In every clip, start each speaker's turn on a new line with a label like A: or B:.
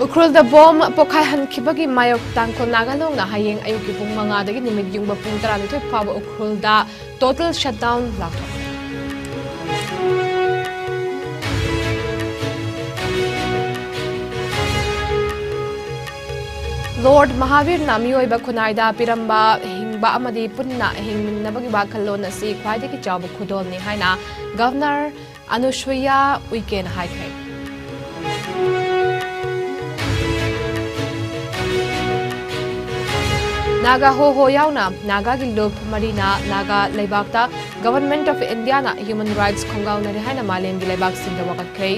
A: Ukrul da bom pokai hankibagi mayok tangko nagalong na hayeng ayuki pung mga dagi nimig yung bapung tarani to'y pawa ukrul da total shutdown lato. Lord Mahavir na miyoy ba kunay da piramba hingba amadi punna hingmin na bagiba kalon na si kway di kijaw kudol ni hay na Governor Anushwaya weekend high. Naga ho yaw na Naga Gildup Marina Naga Laibakta Government of India na Human Rights Kongaw na rihay na malim gilaybak sinda wakat kay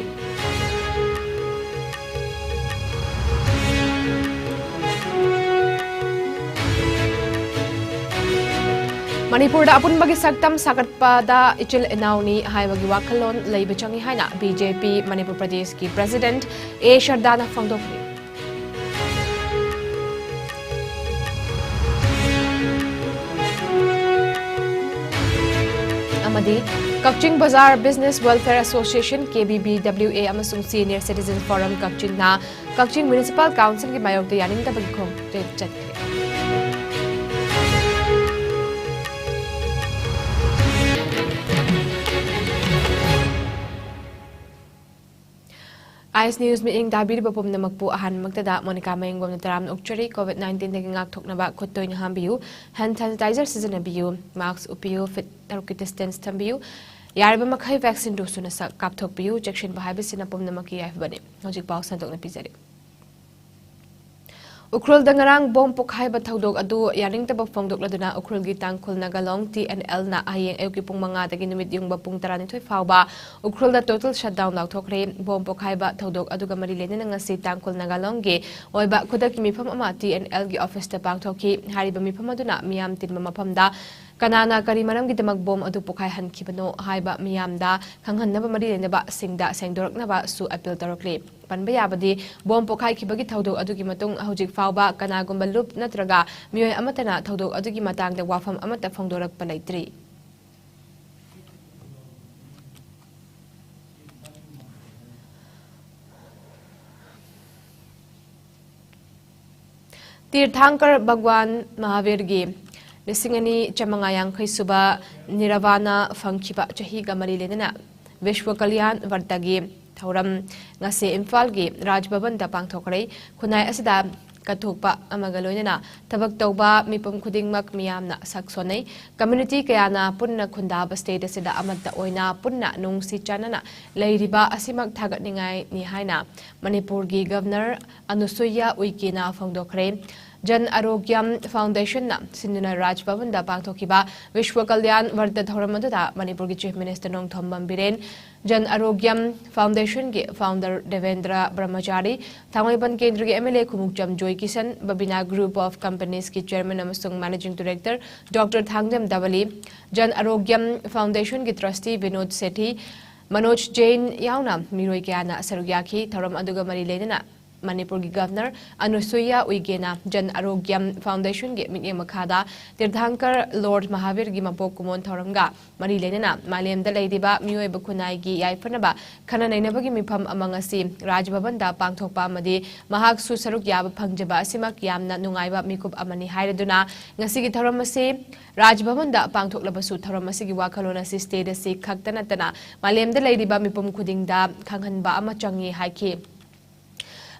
A: Manipur da apun bagi sagtam sakat pa da ichil inaw ni hay bagi wakalon laybachangi hay na BJP Manipur Pradesh ki President A. Shardana Fangdokli. Kakching Bazaar Business Welfare Association KBBWA amasung Senior Citizen Forum Kakching na Kakching Municipal Council ki mayog da yaning da bagkong chatkre. IS News meeting dabir bapom na magpu ahan magtada Monica Mayengwam na taram ukchari COVID-19 naging aktok na ba kutoy na hambiyu hand sanitizer season na biyu mask upiyu fit arukit distance tambiyu yari ba makhay vaccine doso na sa kaptok biyu jakshin bahay ba sinapom na makiyay bani hojik pao santok na pizari. Ukrul dangarang bom pokhay ba tawdog adu yaring tabag fongdok laduna ukrul gitang kul nagalong TNL na ayeng ayuki pong mga daginumit yung bapung tarani to'y faw ba ukrul da total shutdown law tokre bom pokhay ba tawdog adu ga marilene na nga si tangkul nagalong ge oy ba kudak mipam ama TNL gi office ta pang toki hari ba mipam aduna miyam tin mamapam da kanana kari maram gi damag bom adu pokhay han kibano hay ba miyam da kanghan na ba marilene ba singda sengdorak na ba su appeal tarokle panbaya badi bom pokhay kibagi tawdog adu gi matung hojik fawba kanagumba loop natraga miyoy amatana tawdog adu gi matang da wafam amata fongdorak palaitri. Tirthankar Bhagwan Mahavir gi Lisingani Chamangayang kay suba Niravana Fangchiba Chahiga Marilena Vishwa Kalyan Vartagi Tauram Ngase Imphal gi Raj Bhavan da pangthokray kunay asida kathokpa amagaloy na tabag tawba mipam khudingmak miyamna saksonay community kaya na punna khundaba state asida amadda oyna punna nung si chanana layriba asimak thagat ningay ni hayna Manipur gi Governor Anushwaya Uykina Fangdokre Jan Arogyam Foundation na sinuna Raj Bhavan da pangthokiba Vishwa Kalyan Varta Thoramadada Manipur gi Chief Minister Nong Thombam Biren Jan Arogyam Foundation gi founder Devendra Brahmachari Thangaiban Kendra gi MLA Kumukjam Joy Kisan Babina Group of Companies ki Chairman amasung Managing Director Dr. Thangdem Davali Jan Arogyam Foundation gi Trustee Vinod Sethi Manoj Jain yauna miroi kaya sarugyaki thoram aduga marilena na Manipur gi Governor Anushwaya Uykina Jan Arogyam Foundation gi mitye makhada Tirthankar Lord Mahavir gi mapok kumon thoramga marilena na malem da leidiba miyoy bakunay gi yaifanaba khana nainaba gi mifam amang asi Raj Bhavan da pangthokpa amadi mahak su saruk yaba phangjaba asimak yamna nungaiba mikup amani hairaduna ngasi gi thoram asi Raj Bhavan da pangthoklaba su thoram asi gi wakhalon asi state asi khaktana tana malem da leidiba mipum khuding da khanghanba ama changi haiki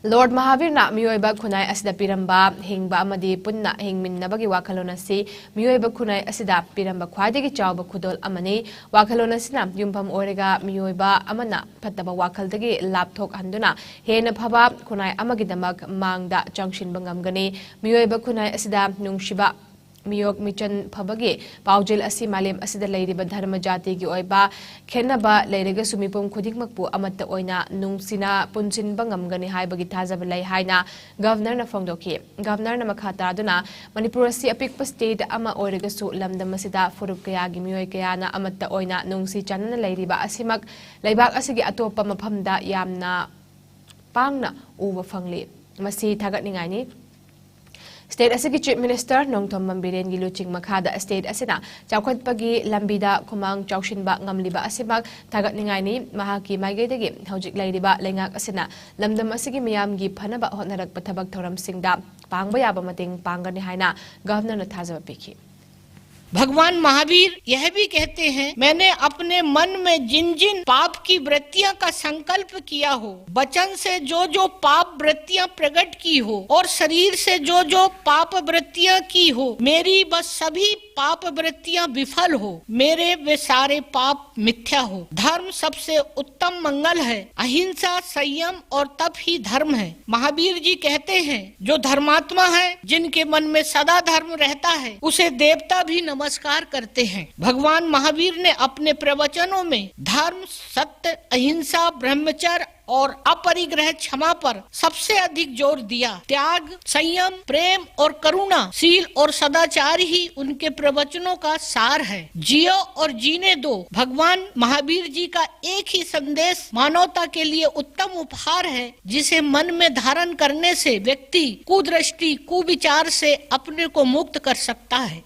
A: Lord Mahavir na miyoy ba kunay asida piramba hingba amadi punna hingmin na bagi wakhalon asi miyoy ba kunay asida piramba khwadigi chawba khudol amani wakhalon asina yumpam orega miyoy ba amana phattaba wakhaldagi lapthok handuna hena phaba kunay amagi damak mangda changshin bangamgani miyoy ba kunay asida nungshiba miyok michan phabagi paujil asi malem asida leiriba dharma jati gi oiba khenaba leirega sumipum khudingmakpu amatta oina nungsina punsin bangamgani haibagi thajaba lei haina governor na fongdoki governor na makhata aduna Manipur asi apikpa state ama oirega su lamdam asida furup kaya gi miyoy kaya na amatta oina nungsi chanana leiriba asimak leibak asigi atopa maphamda yamna pangna uba phangli masi thagat ningani State asigi Chief Minister Nongthom Mambiren gi luching makhada state asina chawkhatpagi lambida khumang chawshinba ngamliba asimak thagat ningai ni mahaki maigedagi hojik lairiba lengak asina lamdam asigi miyamgi phanaba hotnarak pathabak thoram singda pangba yaba mating pangani haina governor na thajaba pikhi
B: भगवान महावीर यह भी कहते हैं, मैंने अपने मन में जिन जिन पाप की वृत्तियां का संकल्प किया हो, वचन से जो पाप वृत्तियां प्रकट की हो और शरीर से जो पाप वृत्तियां की हो, मेरी बस सभी पाप वृत्तियां विफल हो, मेरे वे सारे पाप मिथ्या हो। धर्म सबसे उत्तम मंगल है, अहिंसा संयम और तप ही धर्म है। महावीर जी कहते हैं, जो धर्मात्मा है, जिनके मन में सदा धर्म रहता है, उसे देवता भी नमस्कार करते हैं। भगवान महावीर ने अपने प्रवचनों में धर्म, सत्य, अहिंसा, ब्रह्मचर्य और अपरिग्रह क्षमा पर सबसे अधिक जोर दिया। त्याग, संयम, प्रेम और करुणा, शील और सदाचार ही उनके प्रवचनों का सार है। जियो और जीने दो, भगवान महावीर जी का एक ही संदेश मानवता के लिए उत्तम उपहार है, जिसे मन में धारण करने से व्यक्ति कुदृष्टि, कुविचार से अपने को मुक्त कर सकता है।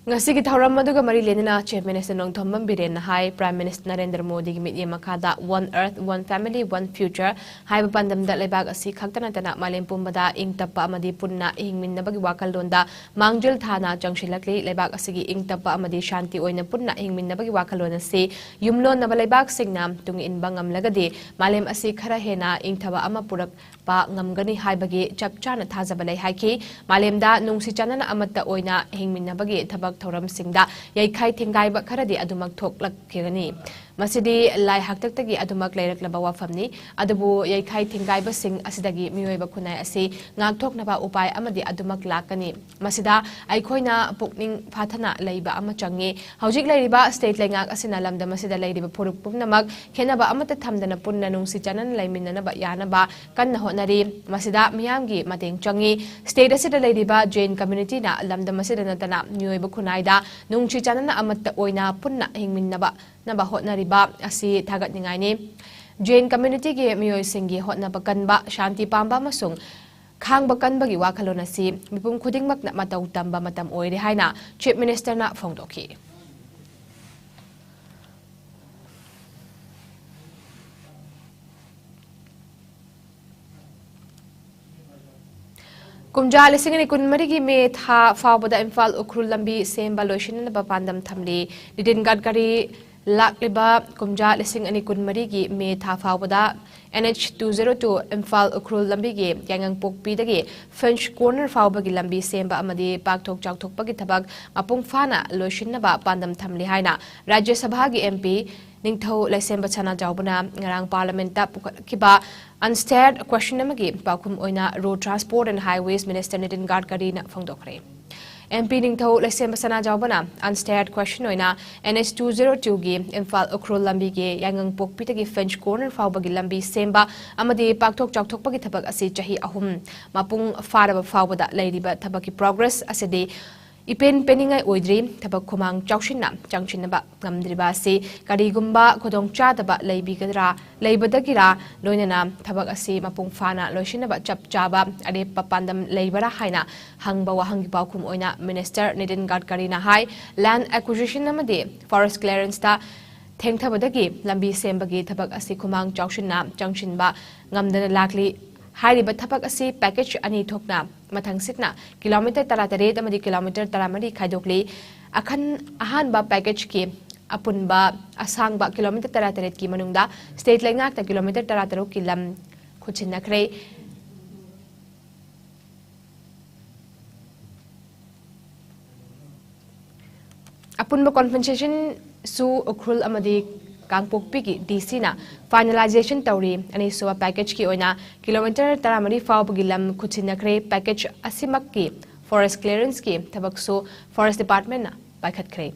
A: ngasi ki thauram maduga mari lenina Chief Minister Nongthom Mambiren hai Prime Minister Narendra Modi gi mitye makhada One Earth One Family One Future hai ba pandam da lebak asi khaktana tana malem pumbada ingtappa amadi punna hingminnabagi wakalonda mangjul thana changshilakli lebak asigi ingtappa amadi shanti oina punna hingminnabagi wakalona se yumlon naba lebak singnam tung inbangam lagade malem asi khara hena ingthaba ama purak pa ngamgani haibagi chapchana thajaba lei haiki malemda nungsi chanana amatta oina hingminnabagi thabak thoram singda yaikhai thingai ba kharadi adumak thoklak khirani masidi lai haktaktagi adumak leirak wafamni adubu yaikhai thingai ba sing asidagi mioi ba khunai asi ngakthokna ba upai amadi adumak lakani masida aikhoina pukning phathana leiba ama changi hojik leiriba state lengak asina lamda masida leiriba phuruk pumnamak khenaba amata thamdana punna nungsi chanan laiminna ba yana ba kanna honari masida miyamgi mateng changi state asida leiriba jain community na lamda masida natana mioi ba naida nungchi chanana amatta oina punna hingminnaba naba hotnariba asi thagat ningai ni jain community ge miyoi singi hotnaba kanba shanti pamba masung khangba kanbagi wakhalona si mipum khudingmak na matau tamba matam oire haina Chief Minister na phongdokhi kumja lisingani kunmarigi me tha fawbada imphal ukrul lambi semba loishinna ba pandam thamli lidin gadgari lakliba kumja lisingani kunmarigi me tha fawbada NH 202 imphal ukrul lambi ge yangang pokpi dagi French corner fawbagi lambi semba amadi pakthok chawthokpagi thabak mapung fana loishinna ba pandam thamli haina Rajya Sabha gi MP Ningthau Laisemba Chana Jaubana ngarang Parliament ta kiba unsteered question amagi pakum oina Road Transport and Highways Minister Nitin Gadkari na phongdokre MP Ningthau Laisemba Chana Jaubana unsteered question oina NH 202 gi Imphal Ukrul lambi ge yangang pokpi tagi French corner fawbagi lambi semba amadi pakthok chawthokpagi thabak asi chahi ahum mapung faraba fawbada leiriba thabaki progress asidi ipen peningai oidri thabak khumang chawshinna changchinaba ngamdriba si karigumba khodong chadaba leibigadra leibadagira loinana thabak asi mapung fana loishinaba chapchaba ade papandam leibara haina hangba wahangi paukhum oina Minister Nitin Gadkari na hai land acquisition amade forest clearance ta thengthabadagi lambi sembagi thabak asi khumang chawshinna changchinba ngamdana lakli हाइरिबा थपक असि package अनि थोकना मथंग सिकना kilometre 38 अमदि kilometre 13 खाइदोकली अखन अहानबा package के अपुनबा असांगबा kilometre 38 की मनुंगदा state लेंगाक kilometre 13 की lump खुचिनखरे अपुनबा कॉन्फरेंसेशन सु उखरुल अमदि कांगपोकपी की DC ना finalisation तौरी अनि सुवा पैकेज की ओइना किलोमीटर 13 फावबगी लम खुचिनखरे पैकेज असिमक की फॉरेस्ट क्लियरेंस की थबकसो फॉरेस्ट डिपार्टमेंट ना पाइखतखरे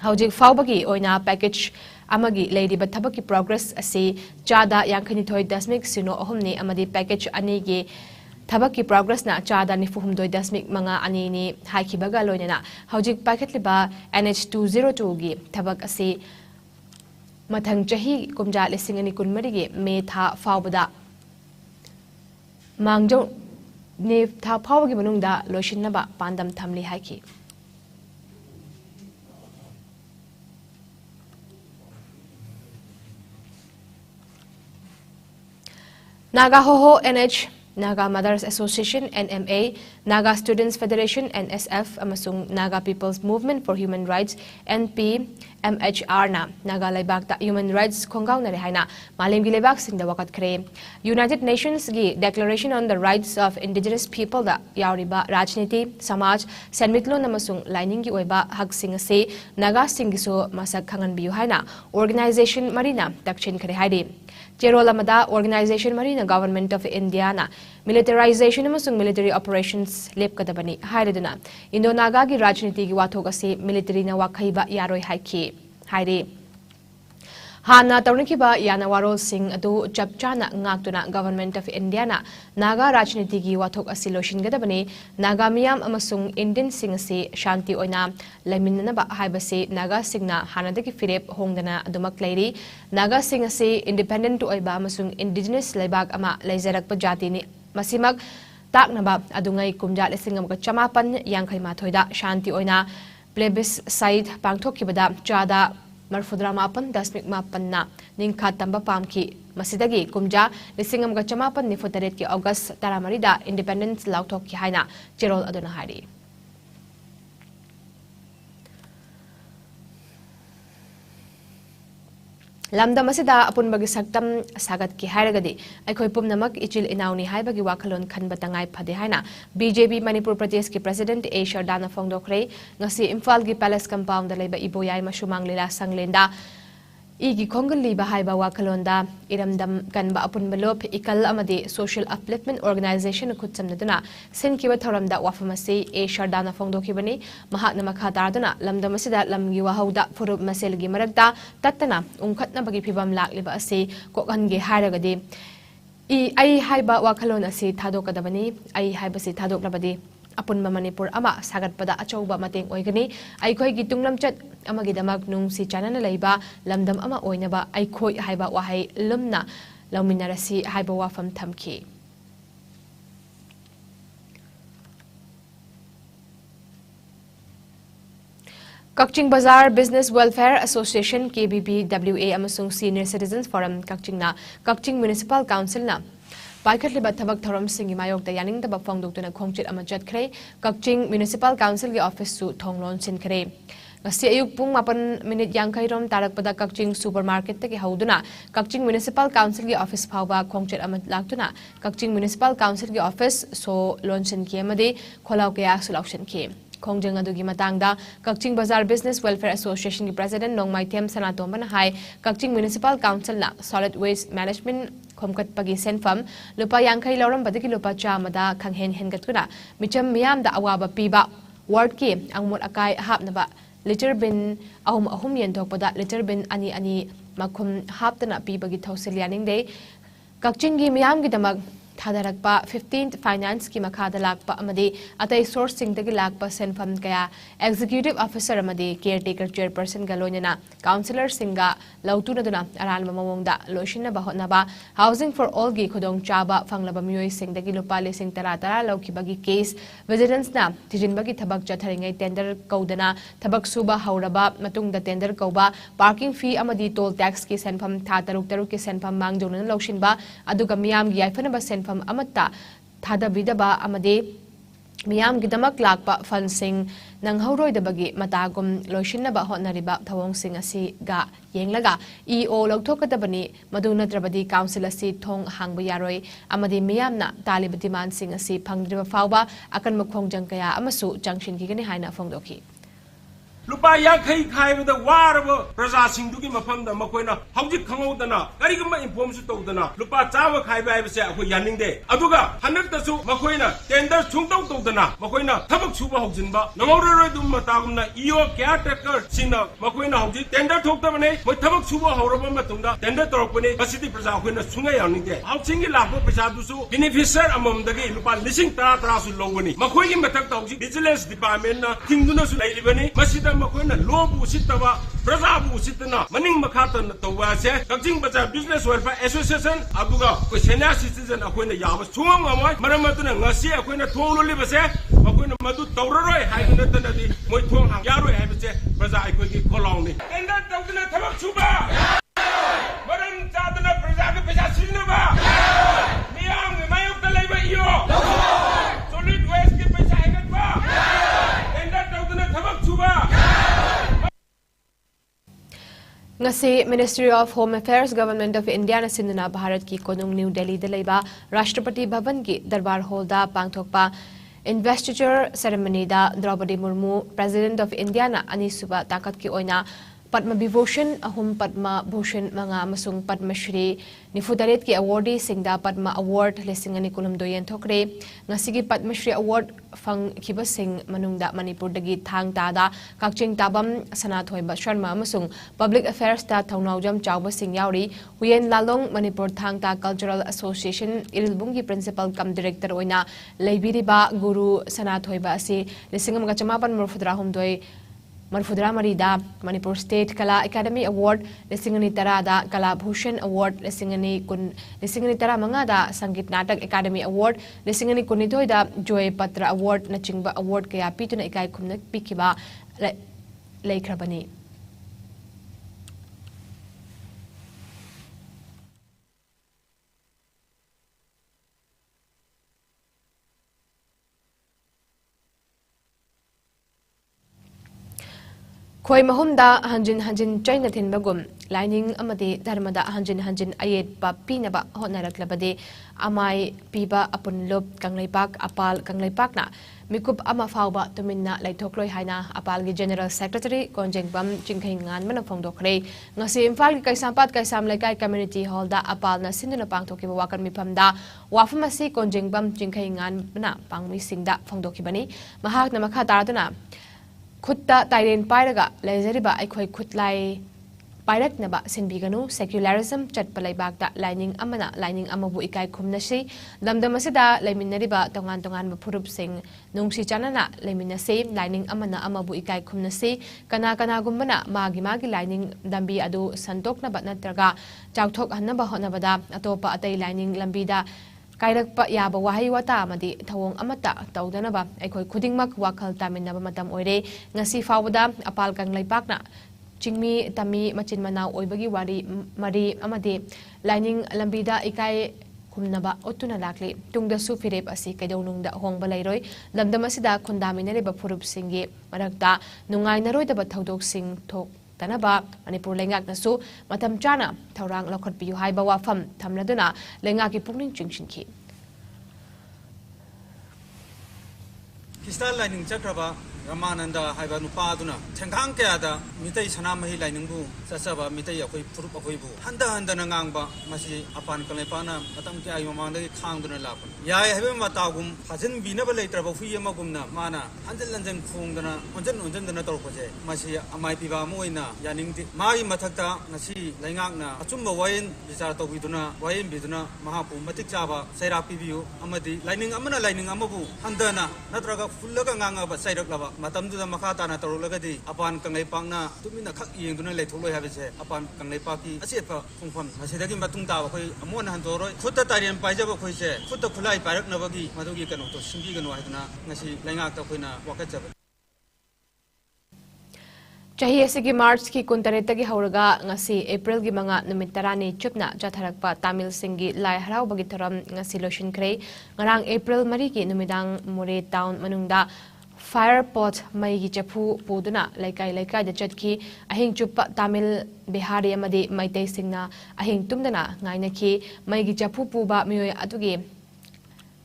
A: हौजिक फावबगी ओइना पैकेज अमगी लेरिबा थबकी प्रोग्रेस असि चादा यांखनिथोय दशमिक सिनो अहुमनी अमदी पैकेज अनि गे थबकी प्रोग्रेस ना चादा निफुहुमदोय दशमिक मंगा अनि नि हाइखिबगा लोइना हौजिक पाइखतलिबा NH 202 गी थबक असि मथंग चही कुमजा लिसिंगनी कुनमरी गे मे था फावबदा मांगजो ni tha phawgi manungda loishinnaba pandam thamli haiki Naga Hoho NH Naga Mothers Association NMA, Naga Students Federation NSF, amasung Naga People's Movement for Human Rights NP MHR na Naga Laibak Human Rights Kongaw na rehaina malim gi laibak sing da wakat kre United Nations gi Declaration on the Rights of Indigenous People da yauriba rajniti samaj senmitlo namasung lining gi oiba hak sing ase Naga sing gi so masak khangan biu haina organization marina dakchin kre haidi Cherolamada organization marina government of India na militarization amasung military operations lepkadabani haireduna Indo-Naga gi rajniti gi wathok ase military na wakhaiba yaroi haiki haire Hana Taunikiba Yana Warol Singh Adu Chapchana Ngaktuna Government of India na Naga Rajniti gi wathok asiloshin gadabani Naga Miyam amasung Indian Singh se Shanti oina Laiminanaba haibase Naga Singna Hanadaki Firep Hongdana Adumak Lairi Naga Singh se independent to oiba amasung indigenous laibak ama laizarakpa jati ni masimak taknaba adungai kumja lesing amka chamapan yangkhai mathoida Shanti oina plebiscite pangthokibada chada Marfudra Mapan, Dasmik Mapan na Ningkat Tamba Pamki, Masidagi, Kumja, Lisingam Gachamapan, Nifotaret ki August Taramarida, Independence Lautok ki Haina, Jerol Adonahari. Lamda masida apun bagi saktam sagat ki hairagadi aikoi pumnamak ichil inauni haibagi wakalon khanbatangai phade haina BJP Manipur Pradesh ki President A Shardana Fongdokre ngasi Imphal gi Palace Compound da leiba iboyai masumang lila sanglenda igi khongali ba haiba wakalonda iramdam kanba apun balop ikal amadi social upliftment organization khutsamnaduna sinkiba thoramda wafamasi A Shardana Fongdokibani mahakna makha tarduna lamdam asida lamgi wahauda furup maselgi marakta tattana umkhatna bagi phibam lakliba ase kokhange hairagadi ai haiba wakalon ase thadokadabani ai haibasi thadoklabadi apun Manipur ama sagatpada achauba mateng oigani aikoi gi tunglamchat amagi damak nung si chanana leiba lamdam ama oinaba aikoi haiba wahai lumna lauminarasi haiba wafam thamki Kaching Bazaar Business Welfare Association KBBWA amasung Senior Citizens Forum Kaching na Kaching Municipal Council na Paikatliba Tabak Thoram Singi Mayok Dayaning Tabak Fongdokuna Khongchit Amajat Kre, Kaching Municipal Council gi Office su Thonglon Sin Kre. Ngasi ayuk pung 8 minute yangkai rom tarak pada Kaching Supermarket teki hauduna, Kaching Municipal Council gi Office Phauba Khongchit Amat Laktuna, Kaching Municipal Council gi Office so Lonsin Kiamade, Kholau Kaya Sulausin Ki. Kongjang adugi matangda Kaching Bazaar Business Welfare Association ki President Nongmai Them Sanatomban hai Kaching Municipal Council na Solid Waste Management khomkat pagi senfam lupa yangkai lauram badiki lupa chamada khanghen hengatkuna micham miyam da awaba piba ward ki angmot akai hapnaba liter bin ahum yenthokpada liter bin ani makhum haptana pibagi thausilyaning de Kaching gi miyam gi damak Thadarakpa 15th Finance ki makhada lakpa amadi atai source sing dagi lakpa senfam kaya executive officer amadi caretaker chairperson galonyana councillor singa lautuna duna aral mamongda loishina bahotna ba housing for all gi khodong chaba fanglaba miyoi sing dagi lupali sing tara lauki bagi case vigilance na tijin bagi thabak chatharingai tender kaudana thabak suba hauraba matungda tender kauba parking fee amadi toll tax ki senfam tha taruk ki senfam mangjona laushin ba aduga miyam gi yaifana ba senfam Amata Thadabidaba Amade Miyam Gidamak Lakpa Fansing Nang Hauroi the Bagi Matagum Loishinaba Hotnariba Tawong Sing Asi Ga Yenglaga EO Loktoka Dabani Maduna Trabadi Council Asi Tong Hangbuyaroi Amade Miyamna Talib Demand Sing Asi Pangdriba Fauba Akan Mukong Jankaya Amasu Junction Kigani Haina Fongdoki
C: Lupa Yakai Kai with the war Praza Sinduki Mapanda Makoina, Hauji Kamodana, Karigama informs to Dana, Lupa Tawa Kai Bible Yaning Day, Aduga, Hanatasu, Makoina, Tender Chungto Dana, Makoina, Tabak Suba Hojinba, Namora Dumataguna, Eo Caretaker, Sina, Makoina Hoji, Tender Toktamane, with Tabak Suba Horaba Matunda, Tender Torpone, Pasiti Praza when a Sunga Yaning Day, how single Lapo Pesadusu, Beneficiar among the game, Lupa Lissing Tarasu Longoni, Makoini Mataki, Vigilance Department, Tingunas Laivani, Masida. मखोइना लोबु उसितबा प्रजाबु उसितना मनिंग मखातन तौवासे कक्जिंग बजा business welfare association अदुगा को senior citizen अखोइना याम सुंगम अमोय मरम अदुना ngasi अखोइना थोंलोलिबसे मखोइना मदु तौररोय हाइनतनदि मोय थोंग हां यारोय हाइबसे प्रजा अखोइगी कोलाउनी tender तौदना थबक सुबा मरम चादना प्रजा के पैसा सिनबा मियाम मायुक्त लैबा इयो सॉलिड वेस्ट के पैसा हेगतबा टेंडर तौदना थबक सुबा
A: ngasi Ministry of Home Affairs Government of India na sinuna Bharat ki konung New Delhi da leiba Rashtrapati Bhavan ki Darbar Hall da pangthokpa investiture ceremony da Draupadi Murmu President of India na anisuba takat ki oina Padma Vibhushan ahum Padma Bhushan manga amasung Padma Shri Nifudaret ki awardee singda Padma Award lising ani kulum doyen thokre ngasi ki Padma Shri Award fang khiba sing manungda Manipur dagi thang ta da kakching tabam Sanathoiba Sharma amasung Public Affairs ta thaunaujam chawba sing yauri Huyen Lalong Manipur thang ta Cultural Association Irilbung ki principal kam director oina leibiriba Guru Sanathoiba asi lising amga chamapan murfudra humdoi Marfudra Marida, Manipur State Kala Academy Award, Lisingani Tarada, Kala Bhushan Award, Lisingani Tara Mangada, Sangit Natak Academy Award, Lisingani Kunitoida, Joy Patra Award, Nachingba Award, Kaya Pituna Ikai Kumnak Pikiba, Laikrabani. Khoi mahumda hanjin China thin bagum lining amadi dharmada hanjin ayet pa pinaba honaraklabade amai piba apun lob kanglaipak apal kanglaipak na mikup ama fawba tuminna laithokloi haina apal gi General Secretary MAYENGBAM chingkhai ngan mana phongdokre ngasi imphal gi kaisampat kaisam laikai community hall da apal na sinuna pangthoki wakan miphamda wafamasi MAYENGBAM chingkhai ngan na pangmi singda phongdokibani mahak na makha taraduna Kutta Tairen Pairaga, Lazariba, Aikoi Kutlai Pairak Naba, Sinbiganu, Secularism, Chatpalai Bagda, Lining Amana, Lining Amabu Ikai Kumnashi, Damdamasida, Laminariba, Tongan Purup Sing, Nungsi Chanana, Laminase, Lining Amana, Amabu Ikai Kumnasi, Kana Gumbana, Magi, Lining Dambi Adu, Santok Nabatnatraga, Chautok Hanaba Honabada, Atopa Atay Lining Lambida. Kairakpa yaba wahay wata amadi thawong amata tawdanaba aikoi khudingmak wakhal taminaba matam oire ngasi fawda apal kanglaipak na chingmi tami machin manau oibagi wari mari amadi lining lambida ikai kumnaba otuna lakli tungda su firep asi kaidonungda hongba lairoi lamdamasida khundaminare phurup singi marakta nungai naroi da thaudok sing thok Tanaba, Manipur Lengak Nasu, Matam Chana, Taurang Lokot Piu Haiba Wafam, Tamladuna, Lengaki Pungling Chingshinki.
D: Kistal lining Chakraba, Ramananda, Haibanupaduna, Tangang Kayada, Mitai Sanamahi Liningu, Sasaba, Mitai Purupabu, Handa Nangamba, Masi Apan Kalepana, Matam Kayamanda, Kanguna Lapan. Yai have Matagum, hasn't been never later of Fuyamagumna, Mana, Handelandan Fungana, Unjan the Natorpose, Masi Amai Piva Moina, Yaning, Mai Matata, Nasi, Langana, Atumba Wayan, Bizato Viduna, Wayan Biduna, Mahapu, Matikaba, Serapi View, Amadi, Lining Amana, Lining Amabu, Handana, Natraga, Fulaganga, but Side of Lava. Matam to the Makata Natorolagadi, upon Kangaipana, Tumina Kaki, Guna Letolo Habise, upon Kangaipaki, Asipa, Fumfam, Asidaki Matunta, Amon Handoro, Kuta Tarian Pajaba Kose, Kuta Kulai Parak Navagi, Madugi Kanoto, Simbigan Wahana, Nasi Langata Kuna, Wakataba.
A: Chahi asigi March ki kuntareta gi hauraga ngasi April gi manga numit tarani chupna chatharakpa Tamil Singi lai harau bagi thoram ngasi lotion kre ngarang April mari ki numidang More town manungda Fire pot mai gi chapu puduna laikai da chatki ahing chupa Tamil Bihari amadi maitei singna ahing tumdana ngaina ki mai gi chapu puba mioi atugi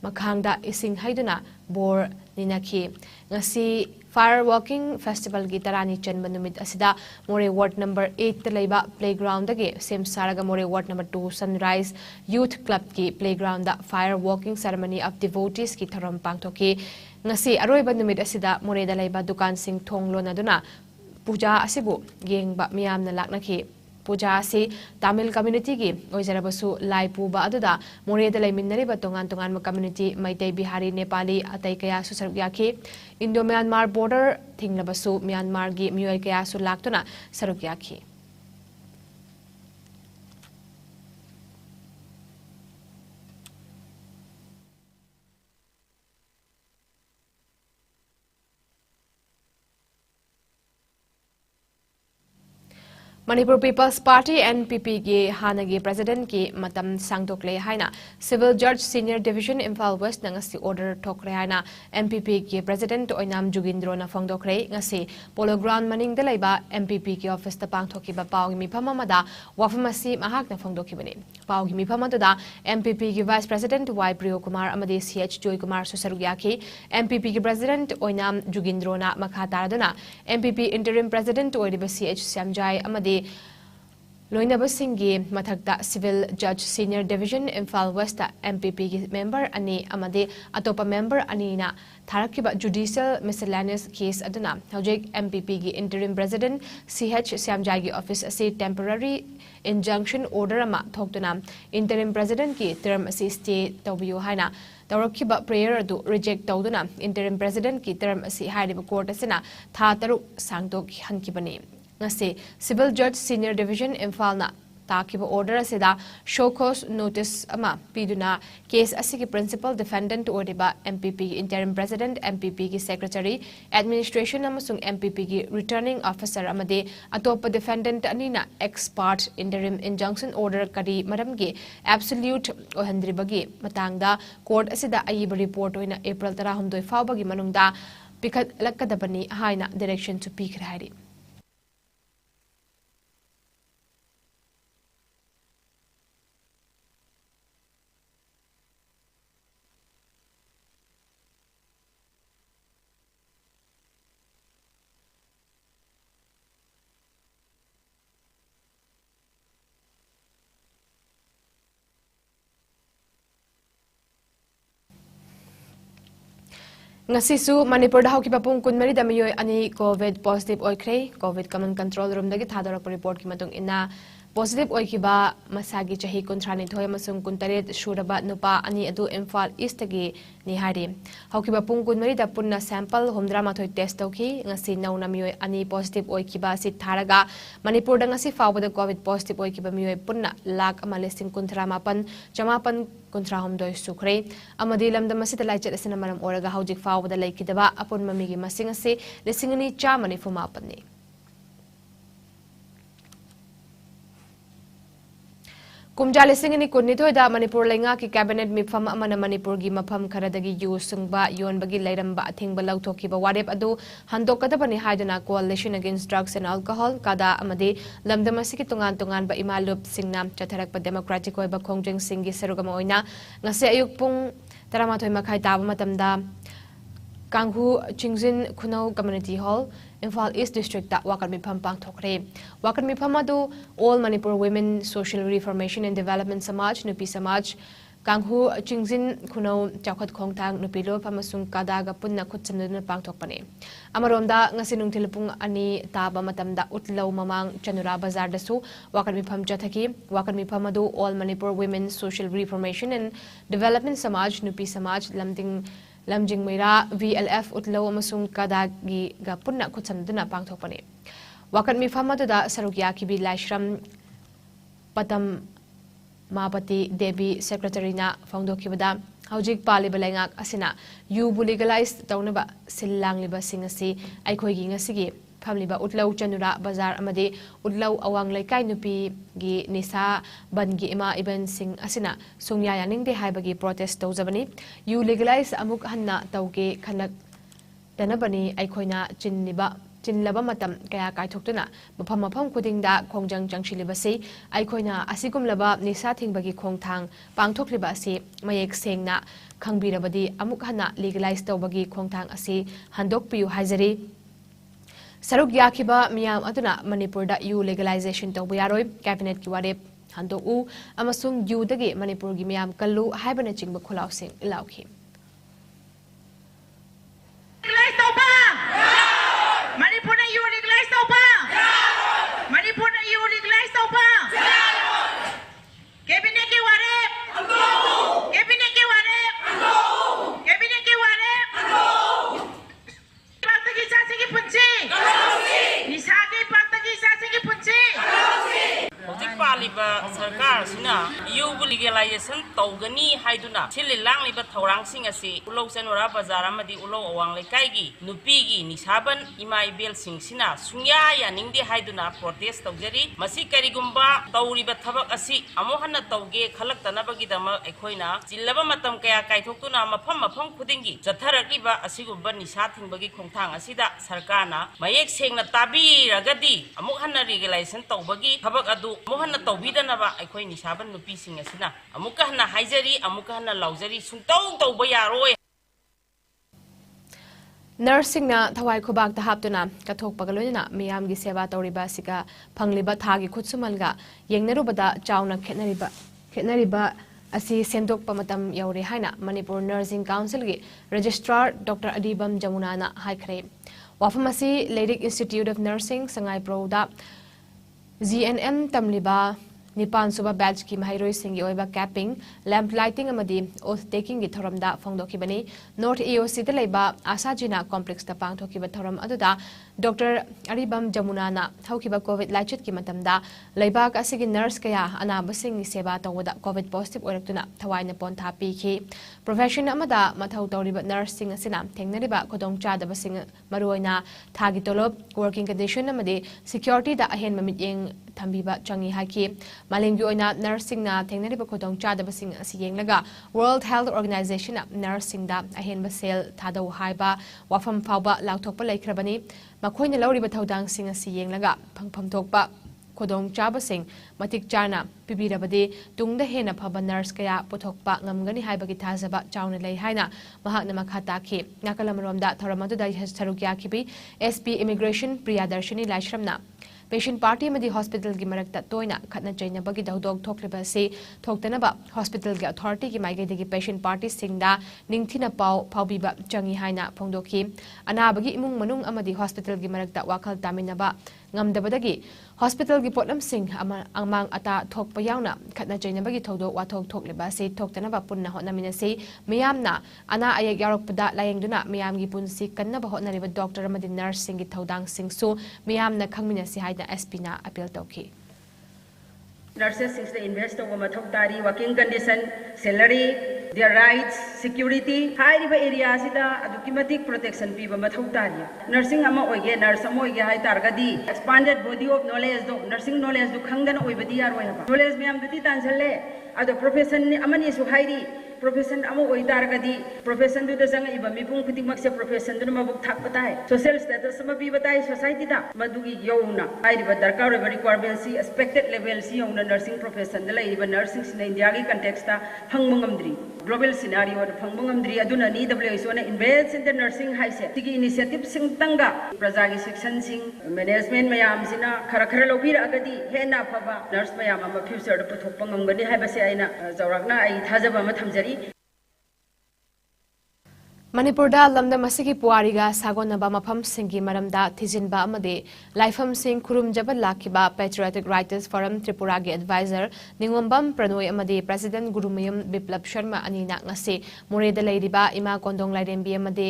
A: makhangda ising haiduna bor ninaki ngasi Fire Walking Festival gi tarani chanba numit asida More Ward number 8 te leiba playground dagi sem saraga More Ward number 2 Sunrise Youth Club ki playground da Fire Walking Ceremony of Devotees ki tharam pangthoki ngasi aroiba numit asida More da leiba dukan sing thonglo na duna puja asibu yengba miyamna laknaki puja si Tamil community gi oijarabasu lai puba aduda more da laiminariba tongan ma community Maitai Bihari Nepali atai kaya su saruk yaki Indo Myanmar border thinglabasu Myanmar gi miyoi kaya su laktuna saruk yaki Manipur People's Party NPP ki hanagi president ki matam sangdokle haina Civil Judge Senior Division Imphal West na ngasi order thokre haina NPP ki president oinam Jugindro na phongdokre ngasi Polo Ground maning dalaiba NPP ki office ta pangthokiba pawgi mifam amada wafamasi mahak na phongdokibani pawgi mifam aduda NPP ki Vice President Y Priyo Kumar amadi CH Joy Kumar susarugyaki NPP ki president oinam Jugindro na makha taraduna NPP interim president oiriba CH Samjai amadi Loinabasingi Mathakta Civil Judge Senior Division Imphal West MPP member ani amade atopa member ani na tharakiba judicial miscellaneous case aduna hojik MPP gi interim president CH Samjai gi office asi temporary injunction order ama thoktuna interim president ki term asi stay tawbiyo haina tawrakiba prayer adu reject tawduna interim president ki term asi hairiba court asina tha taru sangdok hankibani ngase Civil Judge Senior Division Imphal na takiba order asida show cause notice ama piduna case asigi principal defendant odiba MPP interim president MPP ki secretary administration amasung MPP ki returning officer amade atopa defendant anina ex parte interim injunction order kari maramgi absolute ohandribagi matangda court asida ayiba report oina April 16 fawbagi manungda pikat lakkadabani haina direction to peak rari ngasisu Manipur da hawki papung kunmari da miyoy ani COVID positive oikre COVID common control room dagi thadorak report ki matung ina positive oikiba masagi chahi kuntrani thoi masung kuntaret shuraba nupa ani adu Imphal East gi ni hari hawki papung kunmari da punna sample humdra thoi test tauki ngasi nauna miyoy ani positive oikiba si tharaga Manipur da ngasi fawbada COVID positive oikiba miyoy punna lak amalising kuntra mapan jamapan kuntra homdoi sukre amadi lamda masita laichet asina maram oraga hawjik fawbada laikidaba apun mamigi masing ase lisingani chamani fumapanni kumjali singini kunni da Manipur lenga ki cabinet mifam amana Manipur gi mafam kharadagi yu sungba yon bagi lairamba athingba lauthoki ba warep adu handokadabani haiduna coalition against drugs and alcohol kada amade lamdamasi ki tungan ba imalup singna chatharak pa democratic oi ba khongjeng singi serugama oina ngase ayuk pung 13 makhai taba matamda Kanghu Chingjin Khunau Community Hall Imphal East District da wakar mifam pangthokre wakar mifam adu All Manipur Women Social Reformation and Development Samaj Nupi Samaj Kanghu Chingjin Khunau Chakhot Khongthang Nupilo amasung kadaga punna khutsamduna pangthokpane amaronda ngasi nungthilpung ani taba matamda utlau mamang Chanura Bazar dasu wakar mifam jathaki wakar mifam adu All Manipur Women Social Reformation and Development Samaj Nupi Samaj Lamjing Meira VLF utlaw amasung kadagi ga punna khutsamduna pangthokpane wakat mifam aduda sarukya kibi laishram patam mapati devi secretary na phongdokibada hawjik paliba lengak asina yu legalize tawnaba sillang liba singasi aikhoigi ngasigi famliba utlaw Chanura Bazar amade utlaw awang laikai nupi gi nisa bangi ima iban sing asina sungya yaningde haibagi protest tawjabani yu legalize amuk hanna tawge khanak danabani aikhoina chinlaba matam kaya kaithoktuna mafam kudingda khongjang changshilibasi aikhoina asigumlaba nisa thingbagi khongthang pangthokliba ase mayek sengna khangbirabadi amuk hanna legalize tawbagi khongthang ase handokpiyu haizari Saruk yakiba miyam aduna Manipur da yu legalization tawba yaroi cabinet ki warep handok u amasung yu dagi Manipur gi miyam kallu haibana chingba khulaw sing ilawki
E: Manipur na yu legalize tawba Manipur na yu legalize tawba सरकार सिना यूबु legalisation तौगनी हाइदुना सिल लांगलिबा थौरांगसिंग असि उलौ चनोरा बाजार अमदि उलौ अवांग लेकाइगी नुपीगी निसाबन इमा इबेल सिंगसिना सुंया यानिंगदि हाइदुना protest तौजरी मसि करिगुंबा तौरिबा थबक असि अमोहन्ना तौगे खलक्तनबगिदमा अखोइना जिल्लबा मतम कया काइथोक्तुना मफम मफम खुदिंगी जथरक्लिबा असिगुंबा निसा थिंबगी खोंथांग असिदा सरकारना मयेक सेंगना ताबीरगदि अमुक हन्ना लीगलाइजेशन तौबगी थबक अदु मोहन्ना तौबीदनबा अखोइ निसाबन नुपीसिंग असिना अमुक हन्ना हाइजरी अमुक हन्ना लाउजरी सुंतौ तौबा यारोय
A: नर्सिंगना थवाई खुबाक हापतुना कथोकपग लोइना मियामगी सेवा तौरिबा सिगा फंगलिबा थागी खुत्सुमलगा येंगनरुबदा चाउना खेतनरिबा असी सेमदोकपा मतम यौरे हाइना मणिपुर नर्सिंग काउंसिल की रजिस्ट्रार डॉक्टर अदीबम जमुनाना हाइखरे वाफम असी लेरिक इंस्टीट्यूट ऑफ नर्सिंग संगाईप्रोदा GNM तमलिबा निपान सुबा बैच की महरोई सिंगी ओइबा कैपिंग लैंप लाइटिंग अमदी ओथ टेकिंग की थोरमदा फोंदोखिबनी नॉर्थ EOC द लेबा आसाजिना कॉम्प्लेक्स द पांगथोखिबा थोरम अदुदा डॉक्टर अरिबम जमुनाना हौखिबा कोविड लाइचत की मतमदा लेबाक असिगी नर्स कया अनाबसिंग सेवा तौबदा कोविड पॉजिटिव ओरक्तुना थवाइना पोंथा पीखी प्रोफेशन अमदा मथौ तौरिबा नर्सिंग असिना थेंगनरिबा खोदोंग चादबसिंग मरुओइना थागी तोलोब वर्किंग कंडीशन अमदी सिक्योरिटी दा अहेन ममित्येंग थंबीबा चंगी हाकी मालेंगी ओइना नर्सिंग ना थेंगनरिबा खोदोंग चादबसिंग असि येंगलगा वर्ल्ड हेल्थ ऑर्गेनाइजेशन नर्सिंग दा अहेन बसेल थादौ हाइबा वाफम फावबा लाउथोकपा लेख्रबनी मखोइना लौरिबा थौदांगसिंग असि येंगलगा फंगफम थोकपा खोदोंग चाबसिंग मतिक चाना पिबिरबदे तुंगदा हेना फबा नर्स कया पुथोकपा ngamgani haibagi thajaba chauna lei haina mahakna makha takhi nakalamromda thoramadda sarukya khibi SP immigration priyadarshini laishramna patient party amadi hospital gi marakta toina khatna chaina bagi daudok thokliba se thoktanaba hospital gi authority gi maigedegi patient party singda ningthina pau phaubiba changi haina phongdokhi anabagi imung manung amadi hospital gi marakta wakhal taminaba ngamdabadagi hospital gi potlam sing amang ata thokpa yauna khatna chaina bagi thodok wathok thokliba se thoktanaba punna hotnamina se miyamna ana ayek yarokpada layengduna miyam gi punsi kannaba hotnariba doctor amadi nurse sing gi thodang sing su miyamna khangmina se haida SP na appeal tokhi
F: nurses is the invest over mathokdari working condition salary their rights security high river area sida adukimatic protection piba mathokdari nursing ama oige nurse ama oige hai targadi expanded body of knowledge do nursing knowledge do khangdana oibadi yaroi haba knowledge myam duti tansalle ado profession amani su hairi profession amo oi targadi profession du da jang iba mipung khuting makse profession du mabuk thak batai social status ma bi batai society da madugi yona hai river darkar river requirements expected level si yona nursing profession da lai river nursing in India gi context ta phangmangamdri global scenario da phangmangamdri aduna ni WHO na invest in the nursing high set tigi initiative sing tanga praja gi section sing management mayam sina khara khara lobira agadi hena phaba nurse mayam ama future da puthok pangamgani hai ba se aina jawrakna ai thajaba ma thamjari
A: Manipur da lamdam asigi puariga sagonaba mafam singi maramda thijinba amade laifam sing kurum jaba lakiba Patriotic Writers Forum Tripura gi advisor Ningombam Pranoi amade President Gurumayum Biplab Sharma anina ngase Moreda leiriba ima kondong lairembi amade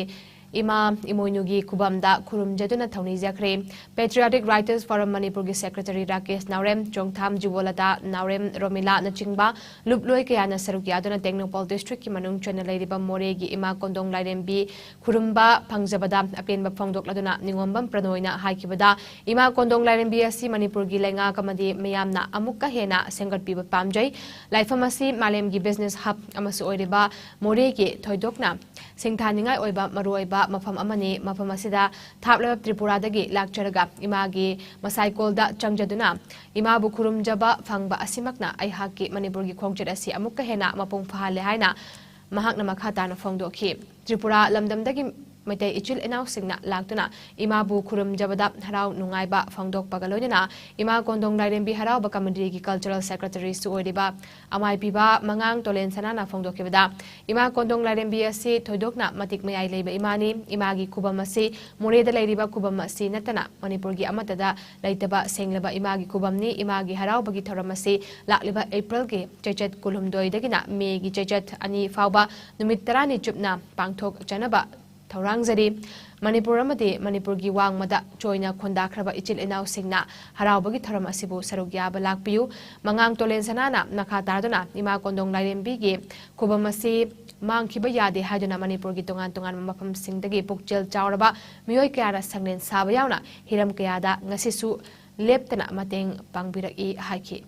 A: Ima Imoinugi Kubamda Kurum Jaduna Thoni Jakre Patriotic Writers Forum Manipur gi Secretary Rakesh Naurem Chongtham Jibolada Naurem Romila Nachingba Luploi Kayana Sarukyaduna Technopol District ki Manung Chana Leiriba More gi Ima Kondong Lairembi Kurumba Pangjabada Apenba Phongdok Laduna Ningombam Pranoina Haikibada Ima Kondong Lairembi asi Manipur gi Lenga Kamadi Mayamna Amukka Hena Sengat Piba Pamjai Laifamasi Malem gi Business Hub Amasu Oiriba More gi Thoidokna Singthaningai Oiba Maruiba mafam amani mafam asida thaplaba Tripura dagi lakcharaga imagi masaikol da changjaduna imabu kurum jaba phangba asimakna ai haki Manipur gi khongchet asi amukka hena mapung phale haina mahakna makhata na phongdokhi Tripura lamdam dagi Maitai ichil announcing na lagtuna imabu kurum jabada harau nungaiba phangdok pagaloina ima kondong lairembi harau ba community gi cultural secretary su oidiba amai piba mangang tolen sanana phangdokibada ima kondong lairembi asi thoidokna matik mayai leiba imani imagi kubam asi moreda leiriba kubam asi natana Manipur gi amatada leitaba senglaba imagi kubamni imagi harau bagi thoram asi lakliba April gi chechet kulumdoi dagina May gi chechet ani fauba numit tarani chupna pangthok chanaba Taurang Zari Manipur amadi Manipur gi wangmada joina khondakraba ichil inau singna haraubagi tharam asibu saruk yaba lakpiu mangang tolen sanana nakha tarduna ima kondong lairembi gi khubamasi mangkiba yade haiduna Manipur gi tongan mafam singdagi pukjel chawraba miyoi kayara sanglen saba yauna hiram kayada ngasisu leptana mateng pangbiraki haiki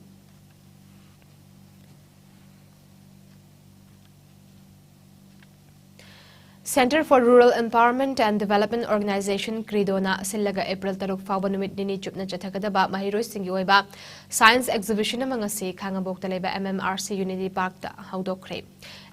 A: Center for Rural Empowerment and Development Organization Credona Sillaga April Taruk Fauba Numit Nini Chupna Chathakadaba Mahiroi Singiweba Science Exhibition Amangasi Kangabok Taleba MMRC Unity Park Haudokre.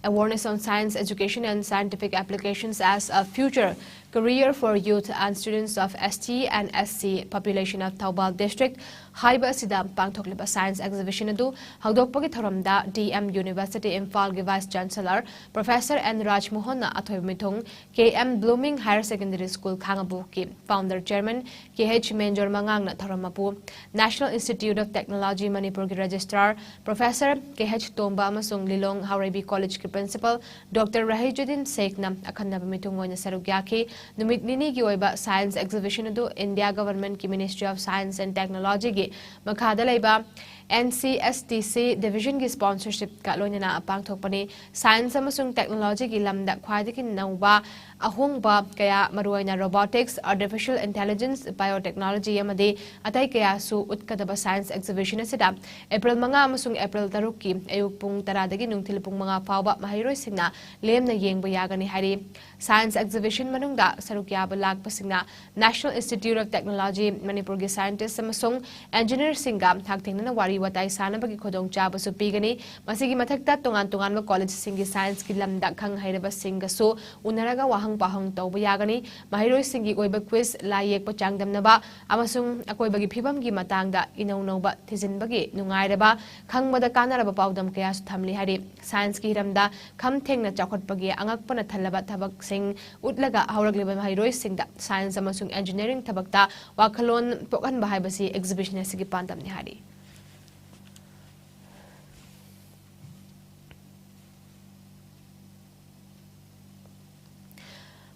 A: Awareness on science education and scientific applications as a future career for youth and students of ST and SC population of Taubal District Haiba Sidam Pangtokliba Science Exhibition Adu Haudokpagi Thoramda DM University Imphal gi Vice Chancellor Professor N. Raj Mohana Athoy Mithung KM Blooming Higher Secondary School Kangabu ki Founder Chairman KH Menjor Mangangna Thoramapu National Institute of Technology Manipur gi Registrar Professor KH Tomba Amasung Lilong Haurebi College ki Principal Dr. Rahijuddin Sekna Akhanda Mithung oina sarugyaki Numit nini gi oiba Science Exhibition adu India Government ki Ministry of Science and Technology gi Makhada laiba NCSTC Division gi sponsorship ka loinana pangthokpani Science amasung Technology gi lamda khwaidagi nauba ahongba kaya maruaina robotics artificial intelligence biotechnology amadi atai kaya su utkadaba Science Exhibition asida April 5 amasung April 3 ki ayuk pung 10 dagi nungthil pung 5 fauba mahiroi singna lemna yengba yagani hari Science Exhibition manungda sarukyaba lakpasingna National Institute of Technology Manipur gi scientists amasung engineer singa thakthingna wari watai sanabagi khodong chaba su pigani masigi mathakta tongan college singi science ki lamda khang hairaba singa so unaraga wahang pahang tawba yagani mahiroi singi oiba quiz la yekpa changdamnaba amasung akoibagi phibam gi matangda inaunoba thizinbagi nungairaba khangmada kanaraba pawdam kaya su thamli hari science ki hiramda kham thengna chakhotpagi angakpana thalaba thabak sing utlaga hauragliba mahiroi singda science amasung engineering thabakta wakhalon pokhan bahaibasi exhibition asigi pandamni hari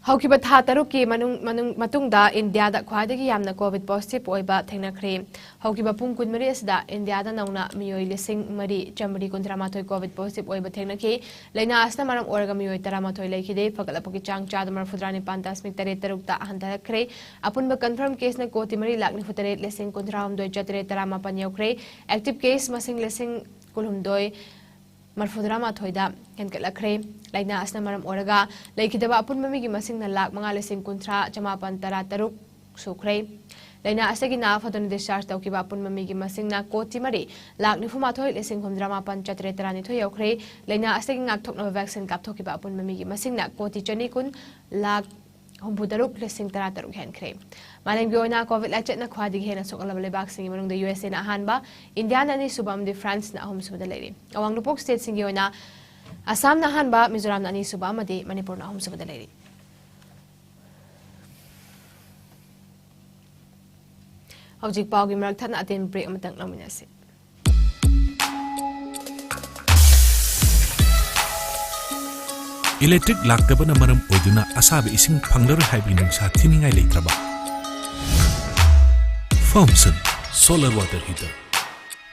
A: Haukiba tha taruki matungda India da khwadagi yamna COVID positive oiba thengnakhre haukiba pung kunmari asda India da nauna miyoi lising mari chamri kundramathoi COVID positive oiba thengnakhre laina asna maram oraga miyoi taramathoi lekhide fagalapaki chang chadamar fudrani pantasmik tare tarukta handakhre apunba confirm case na koti mari lakni futare lising kundram doi chatre tarama panyaukre active case masing lising kulhum doi Marfudrama Thoida and Kalakre, like na Asnamaram Oraga, like the Apun Mamigi Masing the Lak Mangalising Kuntra, Chamapan Tarataruk, Sukre, Lena Asagina Fatun discharge Taukiba Pun Mamigi Masingna Kotimari, Lak Nifumatoi, Lissing Humdrama Panchatrani to Yokre, Lena Asaging Aktok vaccine Kaptokiba Pun Mamigi Masingna Koti Chanikun, Lak Humbudaruk, Lissing Tarataruk hand cream. Malenggoina COVID lechet na khwadi hena sokalabale boxing manung the USA na hanba India na ni subam de France na hom subadalari awang lupok state singyoina Assam na hanba Mizoram na ni subam adi Manipur na hom subadalari Hojik pawgi marak thana atin break amatang laminasi
G: Electric laktabana maram oiduna asabe ising phanglar haibinung sa thiningai leitraba Thompson Solar Water Heater.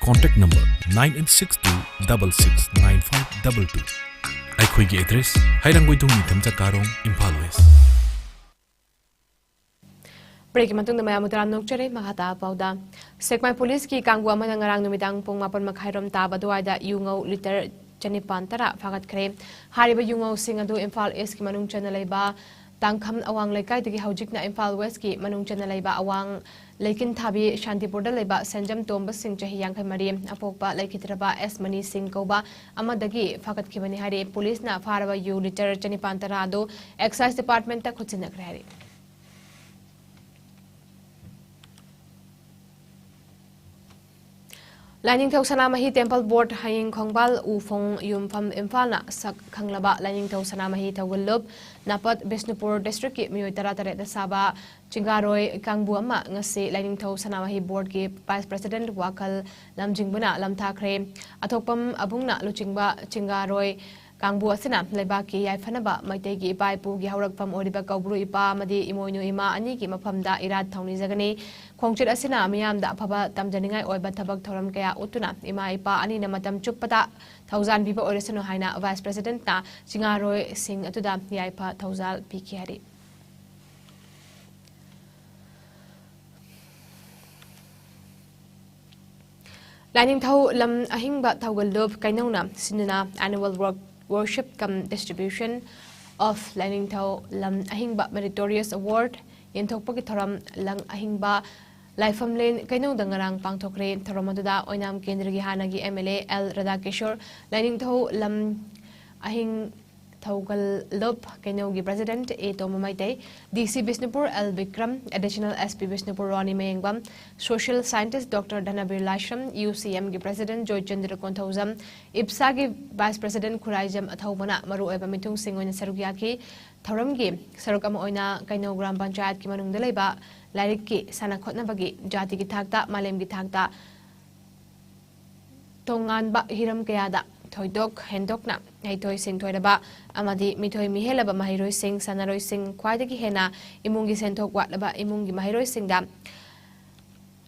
G: Contact number 9862669522. Aikhoigi address Hairanggoidong Nithamcha Karong, Imphal West.
A: Break matungda mayamutran nokchare mahata pauda. Sekmai police ki kangwa manangarang numidang pung mapan makhairom taba duaida yungau liter chanipan tara fagat kre. Hariba yungau singadu Imphal East ki manung chanalaiba Tangkham awang laikai tagi haujik na Imphal West ki manung chanalaiba awang Laikin Thabi Shantipurda Leba Sanjam Tomba Singh Chahi Yankai Mari Apokpa Laikitraba S Mani Singh Koba Amadagi Fakat Kibani Hari Police na Faraba Yu Liter Chanipantarado Excise Department ta Khutsinak Hari Lining Thau Sanamahi Temple Board Haying Kongbal Ufong Yumfam Imphal Sak Kanglaba Lining Thau Sanamahi Tawulub Napat Bisnupur District ki Miyoi Taratare da Saba Chingaroi Kangbuama ngasi Lining Thau Sanamahi Board ki Vice President Wakal Lamjingbuna Lamthakre Atokpam Abungna Luchingba Chingaroi Kangbu asina leibaki yaifanaba maitegi ipa ipugi haurakpam oriba kaubru ipa amadi imoinu ima ani ki mafamda irat thauni jagani khongchit asina miyamda afaba tamjaningai oiba thabak thoram kaya utuna ima ipa ani na matam chuppada thousand biba oresano haina vice president na Chingaroi Singh atuda yaipa thousal pikhiari Lining thau lam ahingba thaugalub kainona sinina annual worship cum distribution of Lining thau lam ahingba meritorious award in thokpagi thoram lang ahingba Laifam Lane kainong dangarang pangthokre thoromaduda oinam kendragi hanagi MLA L Radakeshwar Lining thau lam ahing Thaugal Lop Kainogi President A Tomamaite, DC Bisnupur L Vikram, Additional SP Bisnupur Rani Mayengbam, Social Scientist Dr. Dhanabir Lashram, UCM Gi President Joy Chandra Konthauzam, IPSA Gi Vice President Khuraijam Athaumana Maru Eba Mitung Singoina Sarugyaki, Thauramgi, Sarukama Oina Kaino Gram Panchayat Ki Manungda Laiba, Lairik Ki Sana Khotnabagi, Jati Gi Thakta, Malem Gi Thakta, Tongan Ba Hiram Kayada. Thoidok Hendokna, Haitoi Sing Toidaba, Amadi Mitoi Mihelaba Mahiroi Sing, Sanaroi Sing, Quadaki Hena, Imungi Sentok Watlaba, Imungi Mahiroi Sing Dam.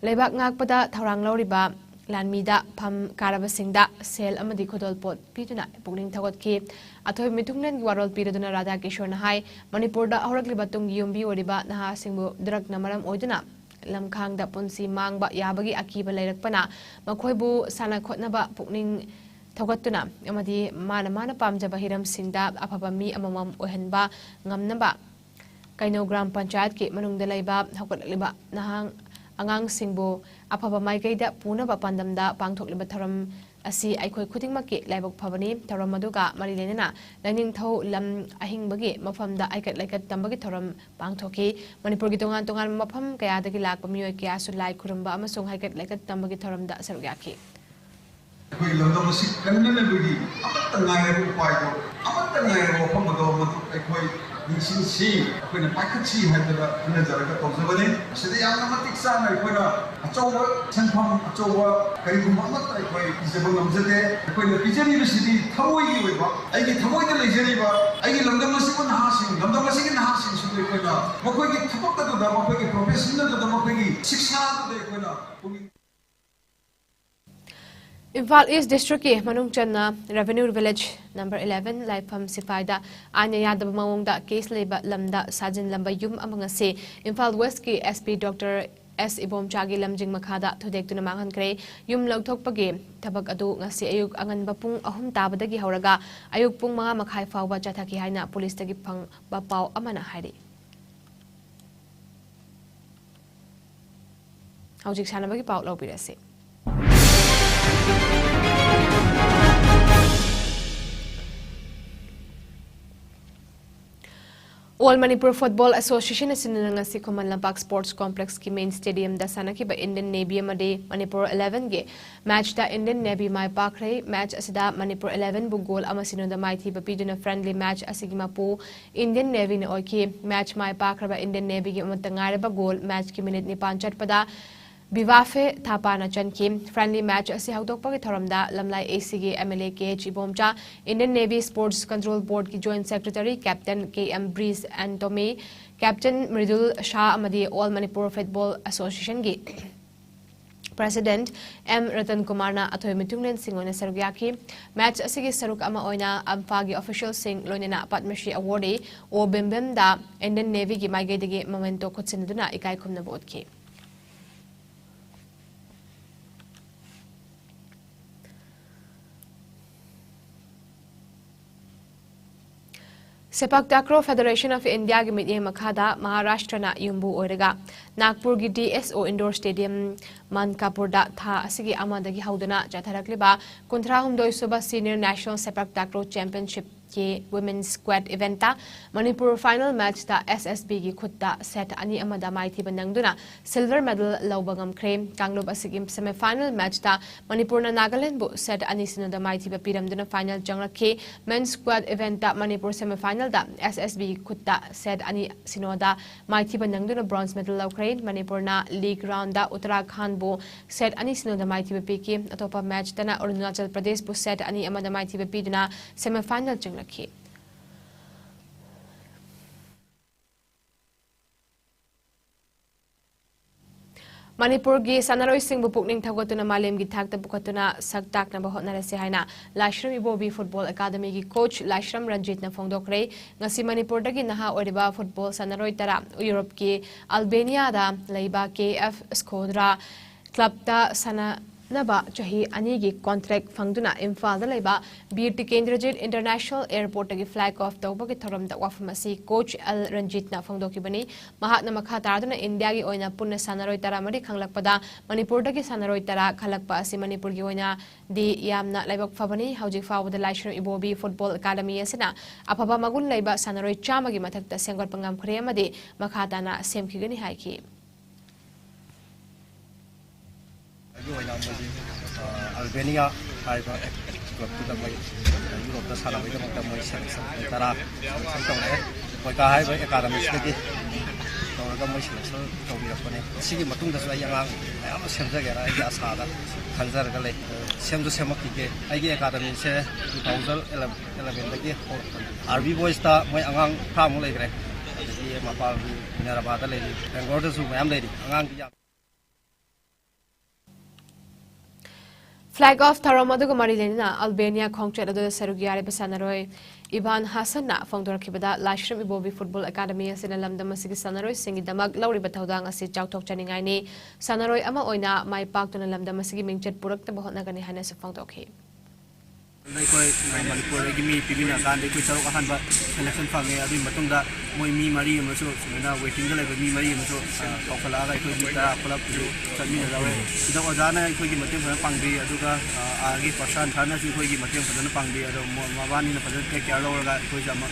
A: Lebak Nakpada, Tarang Loriba, Lanmida, Pam Karaba Sing Da, Sel Amadi Kodol Pot, Pituna, Pugling Tagot Ki, Atoi Mitungnan Warol Piraduna Rada Kishon High, Manipurda, Horaklibatung Yumbi Oriba, Naha Singbu, Drak Namaram Oduna. Lamkang da Punsi Mangba Yabagi Akiba Lerakpana, Makoibu Sana Kotnaba, Pugning. Thogatuna amadi mana pamjaba hiram singda afaba mi amamam ohenba ngamnaba kaino gram panchayat ki manungda laiba hokotliba nahang angang singbo afaba maikaida punaba pandamda pangthokliba tharam asi aikoi khudingmaki laibok phabani tharam maduga marilena laning thau lam ahingbagi mafamda aikat laikat tambagi tharam pangthoki manipur gi tongan mafam kaya dagi lakpa mioi kya su lai khurumba amasung aikat laikat tambagi tharamda sarugyaki
H: We love the music, and then we after Naya Pai, after Naya Pomado, I see when a package had the Nazareth of the wedding. So the automatic son, I put a tower, 10 pound, a tower, Karikumama, I pay is the one of the day. When the Pigeon University, how are you? I get Hawaii the Geneva, I get London Music and Hassing, London Music and Hassing, so they put up. Mokoi, Tapaka, the Mokoi, professional, the Mokoi, 600 they put up.
A: Imphal East District ki Manung Channa Revenue Village number 11 Laifam Sipaida Anya Yadab Mawongda case leba lamda Sajin Lamba Yum amangase Imphal West ki SP Dr. S Ibom Chagi Lamjing Makada Tudek to Namahan Kre Yum Logtok Page Tabak Adu Ngasi Ayuk Angan Bapung Ahum Tabadagi Hauraga Ayuk Pung Mga Makai Fawa Jataki Haina Police Tagi Pang Bapau Amana Hari Haujik Sanabagi Pau Lobirasi All Manipur Football Association is in the Common Lampak Sports Complex ki main stadium da sanaki ba Indian Navy amade Manipur 11 ge match da Indian Navy mai pakre match asida Manipur 11 bu goal ama sino da mai thi ba piduna friendly match asigima pu Indian Navy ne oiki match mai pakra ba Indian Navy ge amtangare ba goal match ki minute ni panchat pada Bivafe Thapana Chankim friendly match asi haudokpa ki thoramda lamlai ACG MLA KH Ibomcha Indian Navy Sports Control Board ki Joint Secretary Captain KM Breeze and Tomei Captain Mridul Shah amadi All Manipur Football Association gi President M Ratan Kumar na athoy mitunglen singona sarugyaki match asigi saruk ama oina amfa gi official sing loinena Padmashri awardee o bembem da Indian Navy gi maigedegi momento khotsinuduna ikai khumna bodki Sepak Takraw Federation of India ki meeting makhada Maharashtra na yumbu oiraga Nagpur ki DSO Indoor Stadium Mankapur da tha asigi amadagi haudana chatharakliba 13 suba Senior National Sepak Takraw Championship के women's squad event ta Manipur final match ta SSB gi khut ta set ani amada mai thi banangduna silver medal lawbangam krem kanglub asigim semi final match ta Manipur na Nagaland bu set ani sinoda mai thi piramduna final jangrakhe men's squad event ta Manipur semi final da SSB gi khut ta set ani sinoda mai thi banangduna bronze medal lawkre Manipur na league round da Uttarakhand bu set ani sinoda mai thi piki atopa match tana Arunachal Pradesh bu set ani amada mai thi piduna semi final jangrakhe Manipur gi sanaroi sing bu pukning thagotuna malem gi thakta bukatuna saktak na bahotna rase haina Lashram Ibobi Football Academy gi coach Lashram Ranjit na phongdokre ngasi Manipur dagi naha oriba football sanaroi tara Europe ki Albania da leiba KF Skodra club ta sana naba chahi ani gi contract phangduna Imphal da leiba BT Kendrajit International Airport gi flag off tawba gi thoram da wafmasi coach L Ranjit na phongdoki bani mahatna makha tarduna India gi oina punna sanaroi tara mari khanglakpada Manipur da gi sanaroi tara khalakpa asi Manipur gi oina di yamna laibak fabani hawjik fawda Lashram Ibobi Football Academy asina apaba magun leiba sanaroi chama gi mathakta sengor pangam khre amadi makha tana semkhigani haiki
I: Albania haiba club tu mai Europe da sala mai da mai selection tara selection ne koi ka haiba academy lagi to da mai selection to bi rakone sigi matung da su yang am semja ga ra ya sa da khanjar ga le sem du semak ki ai ge academy se 2011 lagi RB boys ta mai angang tha mu le gre ji mapal Naraba da le Bangalore da su mai am le angang ki
A: Flag off Taramadug Marilena, Albania, Kongchet, Sarugiari Basanaroi, Ivan Hasana, founder Kibada, Lashram Ibobi Football Academy, Sinalam Damasiki Sanaroi, singing Damag, Lauri Batodang, as it Chautok Chaningani, Sanaroi Ama Oina, my park to Nalam Damasiki Mingchet Purak, the Bohonagani Hanes of Fongtoki.
J: Manipur gimi pibina kan de ko charo ahan ba selection fange abi matungda moi mi mari amaso na waiting da leba mi mari amaso kokala ga ko mita club ju chami na rawe ida ojana ko gi mateng fa pangbi aduga agi person thana ju ko gi mateng fa na pangbi ado mabani na fa take care lo ga ko jama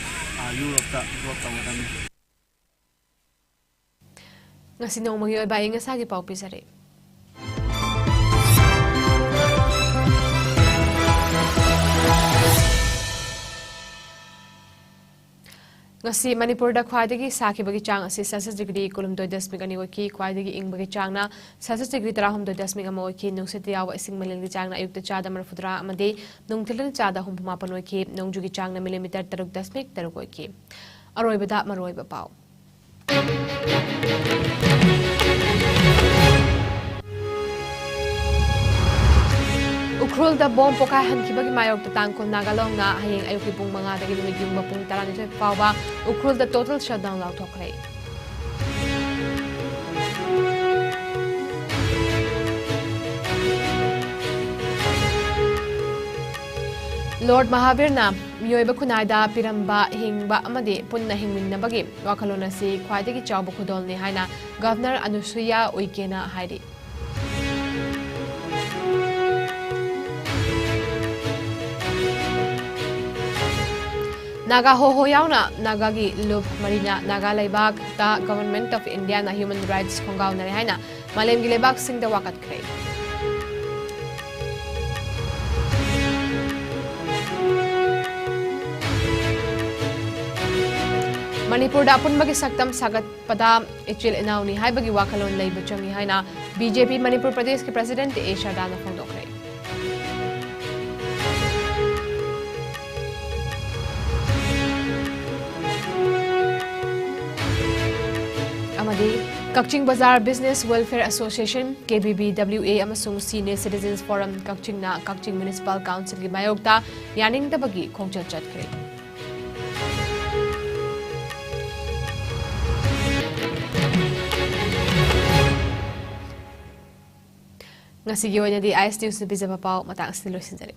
J: Europe ta go ta wadam
A: Ngasinong mangi oy baying sa gi pau pisare ngasi Manipur da khwaidagi sakhi bagi chang asi Celsius degree kulum 2.2 ani waki khwaidagi ing bagi chang na Celsius degree 3.2 ama waki nungseti yawa ising maleng di chang na ayukta chada marfudra amade nungtilan chada humpamapan waki nungjugi chang na millimeter 3.3 waki aroibada maroiba pau Ukrul da bom pokai hankibagi mayok ta tangkol Nagalong na hayeng ayuki pung mga dagi lumig yung bapung taran ito pauba Ukrul da total shutdown law tokre. Lord Mahavir na miyoiba kunay da piramba hingba amadi punna hingmin na bagi wakalona si kwaidagi chawbo kudol ni hay na Governor Anusuya Uykena haydi. Naga ho yauna Naga gi lup marina Naga laibak ta Government of India na Human Rights kongaw na rehaina malem gi laibak sing da wakat kre Manipur da pun magi saktam sagat pada ichil inaw ni hai bagi wakalon laiba changi haina BJP Manipur Pradesh ke President Esha Dana phongdokre Kakching Bazaar Business Welfare Association KBBWA amasung Senior Citizens Forum Kakching na Kakching Municipal Council gi mayokta yaning tabagi khongchal chatkre ngasi gi oina di IS News na bizaba pau matang stilo sinjari